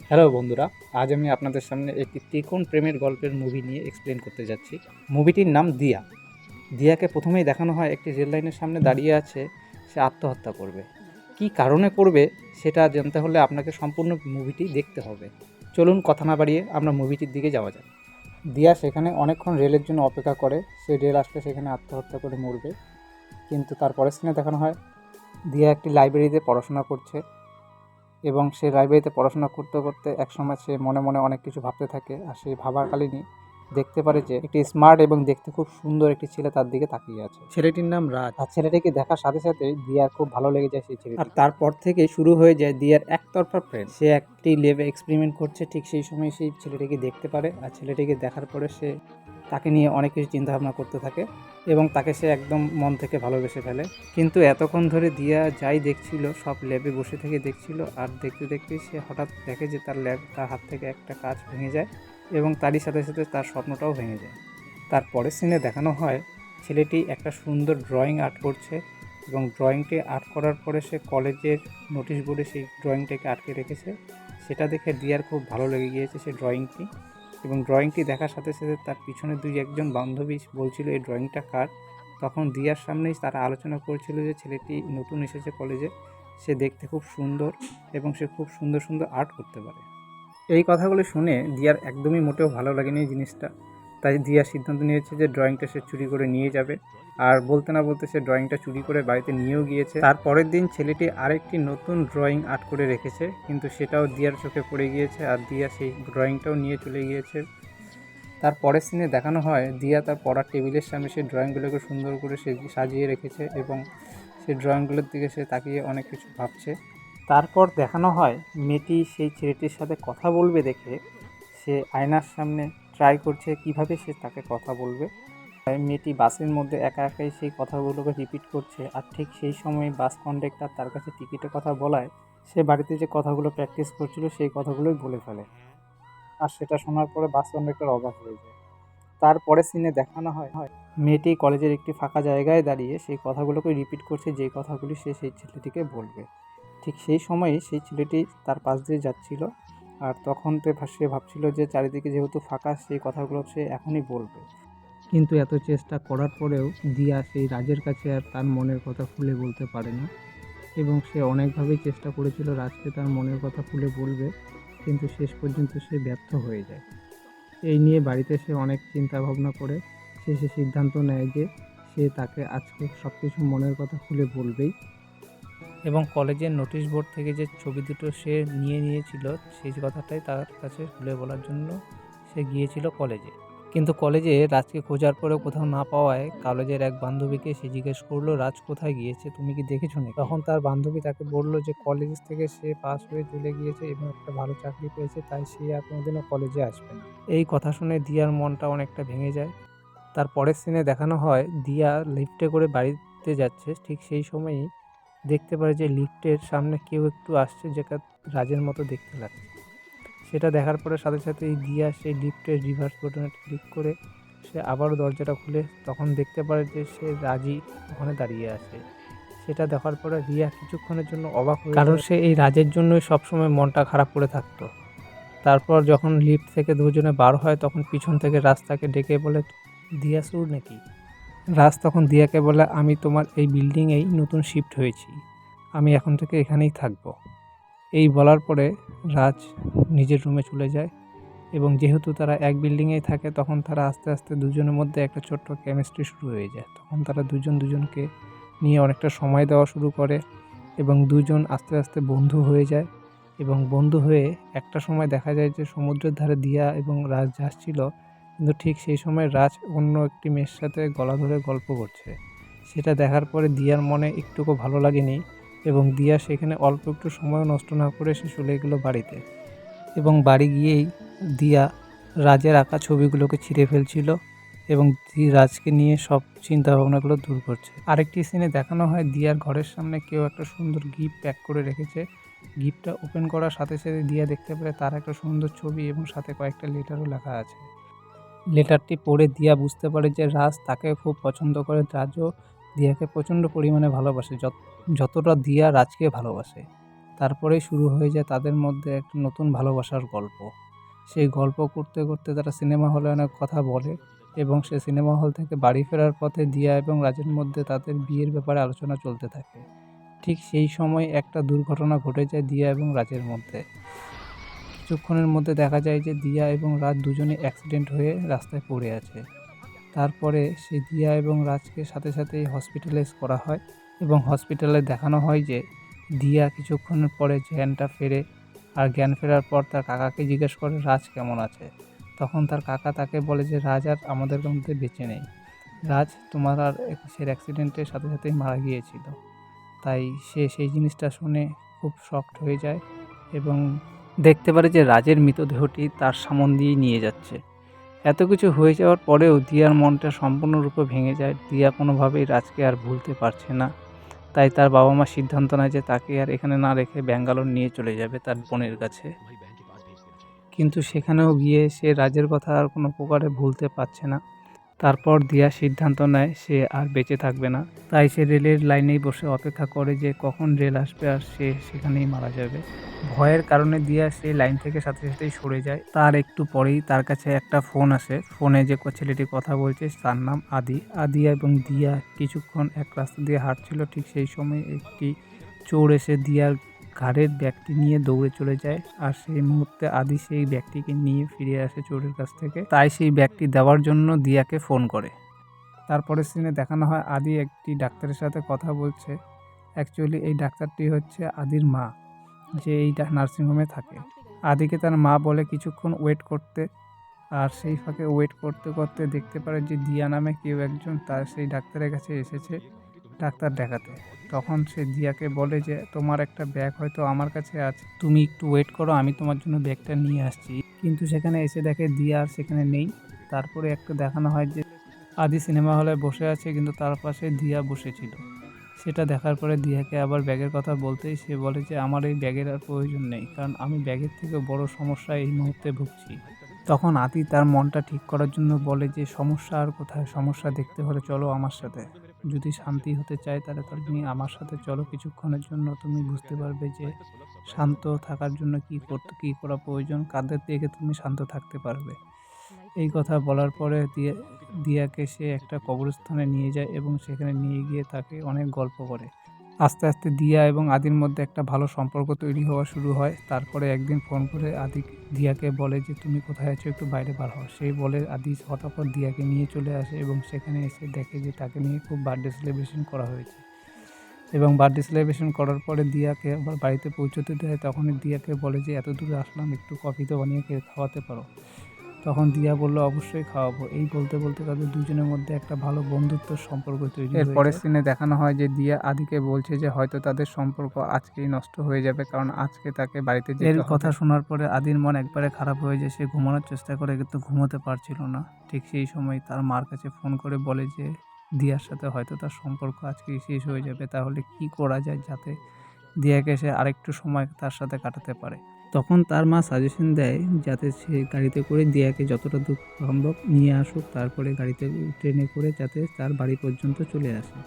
Hello বন্ধুরা, আজ আমি আপনাদের সামনে একটি ত্রিকোণ প্রেমের গল্পের মুভি নিয়ে এক্সপ্লেন করতে যাচ্ছি। মুভিটির নাম দিয়া। দিয়াকে প্রথমেই দেখানো হয় একটি রেল লাইনের সামনে দাঁড়িয়ে আছে, সে আত্মহত্যা করবে। কী কারণে করবে সেটা জানতে হলে আপনাকে সম্পূর্ণ মুভিটি দেখতে হবে। চলুন কথা না বাড়িয়ে আমরা মুভিটির দিকে যাওয়া যাক। দিয়া সেখানে অনেকক্ষণ রেলের জন্য অপেক্ষা করে, সে রেল আসলে সেখানে আত্মহত্যা করে মরবে। কিন্তু তার পরের সিনে দেখানো হয় দিয়া একটি লাইব্রেরিতে পড়াশোনা করছে এবং সে লাইব্রেরিতে পড়াশোনা করতে করতে একসময় সে মনে মনে অনেক কিছু ভাবতে থাকে। আর সেই ভাবাকালীনই দেখতে পারে যে একটি স্মার্ট এবং দেখতে খুব সুন্দর একটি ছেলে তার দিকে তাকিয়ে আছে। ছেলেটির নাম রাজ। আর ছেলেটিকে দেখার সাথে সাথে দিয়ার খুব ভালো লেগে যায় সেই ছেলে। আর তারপর থেকে শুরু হয়ে যায় দিয়ার একতরফা প্রেম। সে একটি লেবে এক্সপেরিমেন্ট করছে, ঠিক সেই সময় সেই ছেলেটিকে দেখতে পারে। আর ছেলেটিকে দেখার পরে সে তাকে নিয়ে অনেক কিছু চিন্তাভাবনা করতে থাকে এবং তাকে সে একদম মন থেকে ভালোবেসে ফেলে। কিন্তু এতক্ষণ ধরে দিয়া যাই দেখছিল সব ল্যাবে বসে থেকে দেখছিল, আর দেখতে দেখতে সে হঠাৎ দেখে যে তার হাত থেকে একটা কাঁচ ভেঙে যায় এবং তারই সাথে সাথে তার স্বপ্নটাও ভেঙে যায়। তারপরের সিনে দেখানো হয় ছেলেটি একটা সুন্দর ড্রয়িং আর্ট করছে এবং ড্রয়িংটি আর্ট করার পরে সে কলেজের নোটিশ বোর্ডে সেই ড্রয়িংটাকে আটকে রেখেছে। সেটা দেখে দিয়ার খুব ভালো লেগে গিয়েছে সেই ড্রয়িংটি, এবং ড্রয়িংটি দেখার সাথে সাথে তার পিছনে একজন বান্ধবী বলছিল এই ড্রয়িংটা কার। তখন দিয়ার সামনেই তারা আলোচনা করছিল যে ছেলেটি নতুন এসেছে কলেজে, সে দেখতে খুব সুন্দর এবং সে খুব সুন্দর সুন্দর আর্ট করতে পারে। এই কথাগুলো শুনে দিয়ার একদমই মোটেও ভালো লাগেনি এই জিনিসটা। তাই দিয়া সিদ্ধান্ত নিয়েছে যে ড্রয়িংটা সে চুরি করে নিয়ে যাবে। আর বলতে না বলতে সে ড্রয়িংটা চুরি করে বাড়িতে নিয়েও গিয়েছে। তার পরের দিন ছেলেটি আরেকটি নতুন ড্রয়িং আর্ট করে রেখেছে, কিন্তু সেটাও দিয়ার চোখে পড়ে গিয়েছে আর দিয়া সেই ড্রয়িংটাও নিয়ে চলে গিয়েছে। তার পরের সিনে দেখানো হয় দিয়া তার পড়ার টেবিলের সামনে সেই ড্রয়িংগুলোকে সুন্দর করে সে সাজিয়ে রেখেছে এবং সেই ড্রয়িংগুলোর দিকে সে তাকিয়ে অনেক কিছু ভাবছে। তারপর দেখানো হয় মেয়েটি সেই ছেলেটির সাথে কথা বলবে দেখে সে আয়নার সামনে ট্রাই করছে কিভাবে সে তাকে কথা বলবে। মেয়েটি বাসের মধ্যে একা একাই সেই কথাগুলোকে রিপিট করছে, আর ঠিক সেই সময় বাস কন্ডাক্টর তার কাছে টিকিটের কথা বলায় সে বাড়িতে যে কথাগুলো প্র্যাকটিস করছিল সেই কথাগুলোই বলে ফেলে। আর সেটা শোনার পরে বাস কন্ডাক্টর অবাক হয়ে যায়। তারপরে সিনে দেখানো হয় মেয়েটি কলেজের একটি ফাঁকা জায়গায় দাঁড়িয়ে সেই কথাগুলোকে রিপিট করছে, যেই কথাগুলি সে সেই ছেলেটিকে বলবে। ঠিক সেই সময়ই সেই ছেলেটি তার পাশ দিয়ে যাচ্ছিল, আর তখন সে ভাবছিল যে চারিদিকে যেহেতু ফাঁকা সেই কথাগুলো সে এখনই বলবে। কিন্তু এত চেষ্টা করার পরেও দিয়া সেই রাজের কাছে আর তার মনের কথা খুলে বলতে পারে না, এবং সে অনেকভাবেই চেষ্টা করেছিল রাজকে তার মনের কথা খুলে বলবে, কিন্তু শেষ পর্যন্ত সে ব্যর্থ হয়ে যায়। এই নিয়ে বাড়িতে সে অনেক চিন্তা ভাবনা করে শেষে সিদ্ধান্ত নেয় যে সে তাকে আজকে সব কিছু মনের কথা খুলে বলবেই, এবং কলেজের নোটিশ বোর্ড থেকে যে ছবি দুটো সে নিয়েছিল সেই কথাটাই তার কাছে খুলে বলার জন্য সে গিয়েছিল কলেজে। কিন্তু কলেজে রাজকে খোঁজার পরেও কোথাও না পাওয়ায় কলেজের এক বান্ধবীকে সে জিজ্ঞেস করলো রাজ কোথায় গিয়েছে, তুমি কি দেখেছো নাকি? তখন তার বান্ধবী তাকে বলল যে কলেজ থেকে সে পাস হয়ে চলে গিয়েছে এবং একটা ভালো চাকরি পেয়েছে, তাই সে আর কোনোদিনও কলেজে আসবে না। এই কথা শুনে দিয়ার মনটা অনেকটা ভেঙে যায়। তার পরের সিনে দেখানো হয় দিয়া লিফটে করে বাড়িতে যাচ্ছে, ঠিক সেই সময়ই দেখতে পারে যে লিফটের সামনে কেউ একটু আসছে যেটা রাজের মতো দেখতে লাগছে। সেটা দেখার পরে সাথে সাথেই দিয়া সেই লিফটের রিভার্স বাটনে ক্লিক করে সে আবারও দরজাটা খুলে তখন দেখতে পারে যে সে রাজই ওখানে দাঁড়িয়ে আছে। সেটা দেখার পরে রিয়া কিছুক্ষণের জন্য অবাক হয়ে, কারণ সে এই রাজের জন্যই সবসময় মনটা খারাপ করে থাকতো। তারপর যখন লিফট থেকে দুজনে বার হয় তখন পিছন থেকে রাজ তাকে ডেকে বলে দিয়া সুর নাকি। রাজ তখন দিয়াকে বলে আমি তোমার এই বিল্ডিংয়েই নতুন শিফট হয়েছি, আমি এখন থেকে এখানেই থাকবো। এই বলার পরে রাজ নিজের রুমে চলে যায়, এবং যেহেতু তারা এক বিল্ডিংয়েই থাকে তখন তারা আস্তে আস্তে দুজনের মধ্যে একটা ছোট্ট কেমিস্ট্রি শুরু হয়ে যায়। তখন তারা দুজনকে নিয়ে অনেকটা সময় দেওয়া শুরু করে এবং দুজন আস্তে আস্তে বন্ধু হয়ে যায়। এবং বন্ধু হয়ে একটা সময় দেখা যায় যে সমুদ্রের ধারে দিয়া এবং রাজ যাচ্ছিল, কিন্তু ঠিক সেই সময় রাজ অন্য একটি মেয়ের সাথে গলা ধরে গল্প করছে। সেটা দেখার পরে দিয়ার মনে একটুকু ভালো লাগেনি, এবং দিয়া সেখানে অল্প একটু সময় নষ্ট না করে সে চলে গেল বাড়িতে। এবং বাড়ি গিয়েই দিয়া রাজের আঁকা ছবিগুলোকে ছিঁড়ে ফেলছিল এবং রাজকে নিয়ে সব চিন্তা ভাবনাগুলো দূর করছে। আরেকটি সিনে দেখানো হয় দিয়ার ঘরের সামনে কেউ একটা সুন্দর গিফট প্যাক করে রেখেছে। গিফটটা ওপেন করার সাথে সাথে দিয়া দেখতে পারে তার একটা সুন্দর ছবি এবং সাথে কয়েকটা লেটারও লেখা আছে। লেটারটি পড়ে দিয়া বুঝতে পারে যে রাজ তাকে খুব পছন্দ করে। রাজও দিয়াকে প্রচণ্ড পরিমাণে ভালোবাসে, যতটা দিয়া রাজকে ভালোবাসে। তারপরেই শুরু হয়ে যায় তাদের মধ্যে একটা নতুন ভালোবাসার গল্প। সেই গল্প করতে করতে তারা সিনেমা হলে অনেক কথা বলে এবং সে সিনেমা হল থেকে বাড়ি ফেরার পথে দিয়া এবং রাজের মধ্যে তাদের বিয়ের ব্যাপারে আলোচনা চলতে থাকে। ঠিক সেই সময় একটা দুর্ঘটনা ঘটে যায় দিয়া এবং রাজের মধ্যে। কিছুক্ষণের মধ্যে দেখা যায় যে দিয়া এবং রাজ দুজনে অ্যাক্সিডেন্ট হয়ে রাস্তায় পড়ে আছে। তারপরে সেই দিয়া এবং রাজকে সাথে সাথেই হসপিটালাইজ করা হয় এবং হসপিটালে দেখানো হয় যে দিয়া কিছুক্ষণের পরে জ্ঞানটা ফেরে। আর জ্ঞান ফেরার পর তার কাকাকে জিজ্ঞেস করে রাজ কেমন আছে। তখন তার কাকা তাকে বলে যে রাজ আর আমাদের মধ্যে বেঁচে নেই, রাজ তোমার আর কিসের অ্যাক্সিডেন্টের সাথে সাথেই মারা গিয়েছিল। তাই সে সেই জিনিসটা শুনে খুব শকড হয়ে যায় এবং দেখতে পারে যে রাজের মৃতদেহটি তার সামন দিয়েই নিয়ে যাচ্ছে। এত কিছু হয়ে যাওয়ার পরেও দিয়ার মনটা সম্পূর্ণরূপে ভেঙে যায়। দিয়া কোনোভাবেই রাজকে আর ভুলতে পারছে না। তাই তার বাবা মা সিদ্ধান্ত নেয় যে তাকে আর এখানে না রেখে ব্যাঙ্গালোর নিয়ে চলে যাবে তার বোনের কাছে। কিন্তু সেখানেও গিয়ে সে রাজের কথা আর কোনো প্রকারে ভুলতে পারছে না। তারপর দিয়া সিদ্ধান্ত নেয় সে আর বেঁচে থাকবে না। তাই সে রেলের লাইনেই বসে অপেক্ষা করে যে কখন রেল আসবে আর সে সেখানেই মারা যাবে। ভয়ের কারণে দিয়া সেই লাইন থেকে সাথে সাথেই সরে যায়। তার একটু পরেই তার কাছে একটা ফোন আসে। ফোনে যে ছেলেটি কথা বলছে তার নাম আদি। আদি এবং দিয়া কিছুক্ষণ এক রাস্তা দিয়ে হাঁটছিল। ঠিক সেই সময় একটি চোর এসে দিয়ার ঘাড়ের ব্যাগটি নিয়ে দৌড়ে চলে যায়। আর সেই মুহূর্তে আদি সেই ব্যাগটিকে নিয়ে ফিরে আসে চোরের কাছ থেকে। তাই সেই ব্যাগটি দেওয়ার জন্য দিয়াকে ফোন করে। তারপরে সিনে দেখানো হয় আদি একটি ডাক্তারের সাথে কথা বলছে। অ্যাকচুয়ালি এই ডাক্তারটি হচ্ছে আদির মা, যে এই নার্সিংহোমে থাকে। আদিকে তার মা বলে কিছুক্ষণ ওয়েট করতে। আর সেই ফাঁকে ওয়েট করতে করতে দেখতে পারে যে দিয়া নামে কেউ একজন তার সেই ডাক্তারের কাছে এসেছে ডাক্তার দেখাতে। তখন সে দিয়াকে বলে যে তোমার একটা ব্যাগ হয়তো আমার কাছে আছে, তুমি একটু ওয়েট করো, আমি তোমার জন্য ব্যাগটা নিয়ে আসছি। কিন্তু সেখানে এসে দেখে দিয়া আর সেখানে নেই। তারপরে একটা দেখানো হয় যে আদি সিনেমা হলে বসে আছে কিন্তু তার পাশে দিয়া বসেছিল। সেটা দেখার পরে দিয়াকে আবার ব্যাগের কথা বলতেই সে বলে যে আমার এই ব্যাগের আর প্রয়োজন নেই, কারণ আমি ব্যাগের থেকে বড় সমস্যা এই মুহূর্তে ভুগছি। তখন আদি তার মনটা ঠিক করার জন্য বলে যে সমস্যা আর কোথায়, সমস্যা দেখতে হলে চলো আমার সাথে। যদি শান্তি হতে চায় তাহলে তুমি আমার সাথে চলো কিছুক্ষণের জন্য, তুমি বুঝতে পারবে যে শান্ত থাকার জন্য কী করা প্রয়োজন, কাদের থেকে তুমি শান্ত থাকতে পারবে। এই কথা বলার পরে দিয়াকে সে একটা কবরস্থানে নিয়ে যায় এবং সেখানে নিয়ে গিয়ে তাকে অনেক গল্প করে। আস্তে আস্তে দিয়া এবং আদির মধ্যে একটা ভালো সম্পর্ক তৈরি হওয়া শুরু হয়। তারপরে একদিন ফোন করে দিয়াকে বলে যে তুমি কোথায় আছো, একটু বাইরে বার হও। সেই বলে আদি হঠাৎ দিয়াকে নিয়ে চলে আসে এবং সেখানে এসে দেখে যে তাকে নিয়ে খুব বার্থডে সেলিব্রেশন করা হয়েছে। এবং বার্থডে সেলিব্রেশন করার পরে দিয়াকে আবার বাড়িতে পৌঁছতে দেয়। তখনই দিয়াকে বলে যে এত দূরে আসলাম, একটু কফি তো বানিয়ে খাওয়াতে পারো। তখন দিয়া বলল অবশ্যই খাওয়াবো। এই বলতে বলতে তাদের দুজনের মধ্যে একটা ভালো বন্ধুত্বের সম্পর্ক তৈরি হয়। এরপরের সিনে দেখানো হয় যে দিয়া আদিকে বলছে যে হয়তো তাদের সম্পর্ক আজকেই নষ্ট হয়ে যাবে, কারণ আজকে তাকে বাড়িতে যেতে হবে। এর কথা শোনার পরে আদির মন একবারে খারাপ হয়ে যায়। সে ঘুমানোর চেষ্টা করে কিন্তু ঘুমোতে পারছিল না। ঠিক সেই সময় তার মার কাছে ফোন করে বলে যে দিয়ার সাথে হয়তো তার সম্পর্ক আজকেই শেষ হয়ে যাবে, তাহলে কি করা যায় যাতে দিয়াকে সে আরেকটু সময় তার সাথে কাটাতে পারে। তখন তার মা সাজেশন দেয় যাতে সে গাড়িতে করে দিয়াকে যতটা দূর সম্ভব নিয়ে আসুক, তারপরে ট্রেনে করে যাতে তার বাড়ি পর্যন্ত চলে আসে।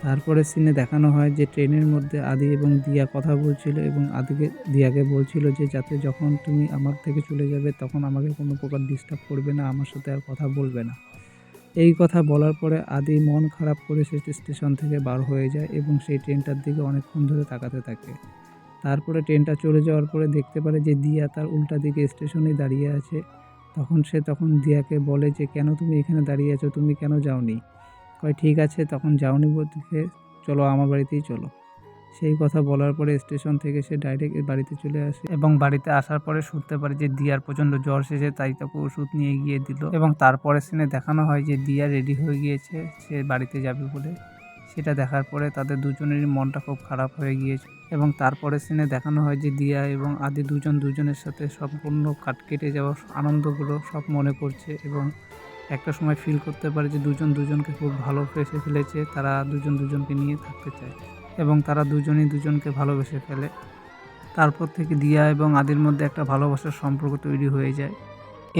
তারপরে সিনে দেখানো হয় যে ট্রেনের মধ্যে আদি এবং দিয়া কথা বলছিল এবং দিয়াকে বলছিল যে যাতে যখন তুমি আমার থেকে চলে যাবে তখন আমাকে কোনো প্রকার ডিস্টার্ব করবে না, আমার সাথে আর কথা বলবে না। এই কথা বলার পরে আদি মন খারাপ করে সে স্টেশন থেকে বার হয়ে যায় এবং সেই ট্রেনটার দিকে অনেকক্ষণ ধরে তাকাতে থাকে। তারপরে ট্রেনটা চলে যাওয়ার পরে দেখতে পারে যে দিয়া তার উল্টা দিকে স্টেশনে দাঁড়িয়ে আছে। তখন দিয়াকে বলে যে কেন তুমি এখানে দাঁড়িয়ে আছো, তুমি কেন যাওনি? কয় ঠিক আছে, তখন যাওনি বলতে চলো আমার বাড়িতেই চলো। সেই কথা বলার পরে স্টেশন থেকে সে ডাইরেক্ট বাড়িতে চলে আসে এবং বাড়িতে আসার পরে শুনতে পারে যে দিয়ার প্রচণ্ড জ্বর এসেছে, তাই তাকে ওষুধ নিয়ে গিয়ে দিল। এবং তারপরে সিনে দেখানো হয় যে দিয়া রেডি হয়ে গিয়েছে সে বাড়িতে যাবে বলে। সেটা দেখার পরে তাদের দুজনেরই মনটা খুব খারাপ হয়ে গিয়েছে এবং তারপরে সিনে দেখানো হয় যে দিয়া এবং আদি দুজনের সাথে সম্পূর্ণ কেটে যাওয়া আনন্দগুলো সব মনে করছে এবং একটা সময় ফিল করতে পারে যে দুজনকে খুব ভালোবেসে ফেলেছে, তারা দুজনকে নিয়ে থাকতে চায় এবং তারা দুজনই দুজনকে ভালোবেসে ফেলে। তারপর থেকে দিয়া এবং আদির মধ্যে একটা ভালোবাসার সম্পর্ক তৈরি হয়ে যায়।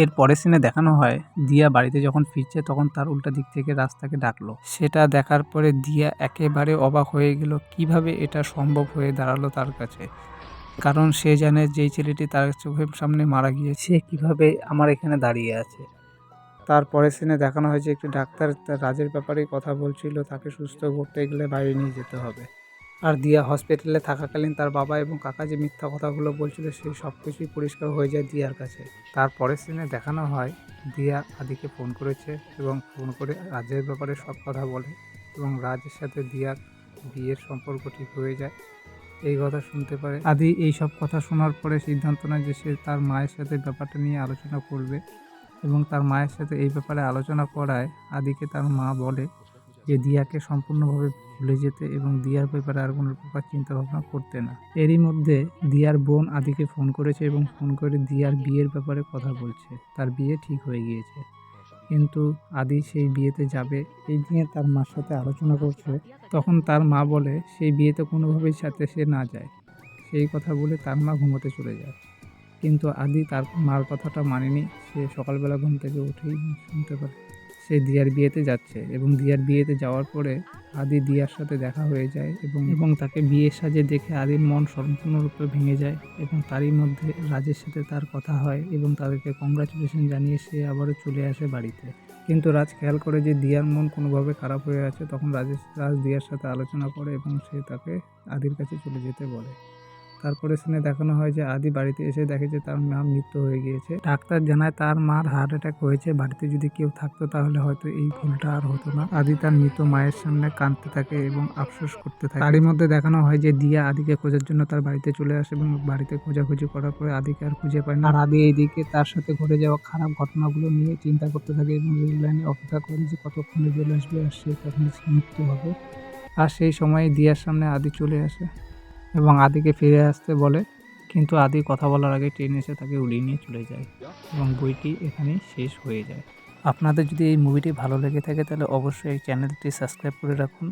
এর পরের সিনে দেখানো হয় দিয়া বাড়িতে যখন ফিরছে তখন তার উল্টা দিক থেকে রাস্তাকে ডাকলো। সেটা দেখার পরে দিয়া একেবারে অবাক হয়ে গেল, কিভাবে এটা সম্ভব হয়ে দাঁড়ালো তার কাছে। কারণ সে জানে যেই ছেলেটি তার চোখের সামনে মারা গিয়েছে সে কীভাবে আমার এখানে দাঁড়িয়ে আছে। তারপরের সিনে দেখানো হয় যে একটি ডাক্তার তার রাজের ব্যাপারেই কথা বলছিল, তাকে সুস্থ করতে গেলে বাইরে নিয়ে যেতে হবে। আর দিয়া হসপিটালে থাকাকালীন তার বাবা এবং কাকা যে মিথ্যা কথাগুলো বলছিল সেই সব কিছুই পরিষ্কার হয়ে যায় দিয়ার কাছে। তারপরের সিনে দেখানো হয় দিয়া আদিকে ফোন করেছে এবং ফোন করে রাজের ব্যাপারে সব কথা বলে এবং রাজের সাথে দিয়ার বিয়ের সম্পর্ক ঠিক হয়ে যায়। এই কথা শুনতে পারে আদি। এই সব কথা শোনার পরে সিদ্ধান্ত নেয় যে সে তার মায়ের সাথে ব্যাপারটা নিয়ে আলোচনা করবে এবং তার মায়ের সাথে এই ব্যাপারে আলোচনা করায় আদিকে তার মা বলে যে দিয়াকে সম্পূর্ণভাবে ভুলে যেতে এবং দিয়ার ব্যাপারে আর কোনো প্রকার চিন্তাভাবনা করতে না। এরই মধ্যে দিয়ার বোন আদিকে ফোন করেছে এবং ফোন করে দিয়ার বিয়ের ব্যাপারে কথা বলছে। তার বিয়ে ঠিক হয়ে গিয়েছে, কিন্তু আদি সেই বিয়েতে যাবে এই নিয়ে তার মার সাথে আলোচনা করছে। তখন তার মা বলে সেই বিয়েতে কোনোভাবেই সাথে সে না যায়। সেই কথা বলে তার মা ঘুমোতে চলে যায়, কিন্তু আদি তার মার কথাটা মানেনি। সে সকালবেলা ঘুম থেকে উঠেই শুনতে পারে সে দিয়ার বিয়েতে যাচ্ছে এবং দিয়ার বিয়েতে যাওয়ার পরে আদি দিয়ার সাথে দেখা হয়ে যায় এবং তাকে বিয়ের সাজে দেখে আদির মন সম্পূর্ণরূপে ভেঙে যায় এবং তারই মধ্যে রাজের সাথে তার কথা হয় এবং তাদেরকে কংগ্রাচুলেশন জানিয়ে সে আবারও চলে আসে বাড়িতে। কিন্তু রাজ খেয়াল করে যে দিয়ার মন কোনোভাবে খারাপ হয়ে আছে। তখন রাজ দিয়ার সাথে আলোচনা করে এবং সে তাকে আদির কাছে চলে যেতে বলে। তারপরে সিনে দেখানো হয় যে আদি বাড়িতে এসে দেখে যে তার মা মৃত্যু হয়ে গিয়েছে। ডাক্তার জানায় তার মার হার্ট অ্যাটাক হয়েছে। বাড়িতে যদি কেউ থাকতো তাহলে হয়তো এই ভুলটা আর হতো না। আদি তার মৃত মায়ের সামনে কাঁদতে থাকে এবং আফসোস করতে থাকে। তারই মধ্যে দেখানো হয় যে দিয়া আদিকে খোঁজার জন্য তার বাড়িতে চলে আসে এবং বাড়িতে খোঁজাখুঁজি করার পরে আদিকে আর খুঁজে পায় না। আর আদি এইদিকে তার সাথে ঘটে যাওয়া খারাপ ঘটনাগুলো নিয়ে চিন্তা করতে থাকে এবং রেল লাইনে অপেক্ষা করে যে কতক্ষণে রেল আসবে আর সে তখন মৃত্যু হবে। আর সেই সময় দিয়ার সামনে আদি চলে আসে এবং আদিকে ফিরে আসতে বলে, কিন্তু আদি কথা বলার আগে ট্রেন এসে তাকে উড়িয়ে নিয়ে চলে যায় এবং বইটি এখানেই শেষ হয়ে যায়। আপনাদের যদি এই মুভিটি ভালো লেগে থাকে তাহলে অবশ্যই এই চ্যানেলটি সাবস্ক্রাইব করে রাখুন।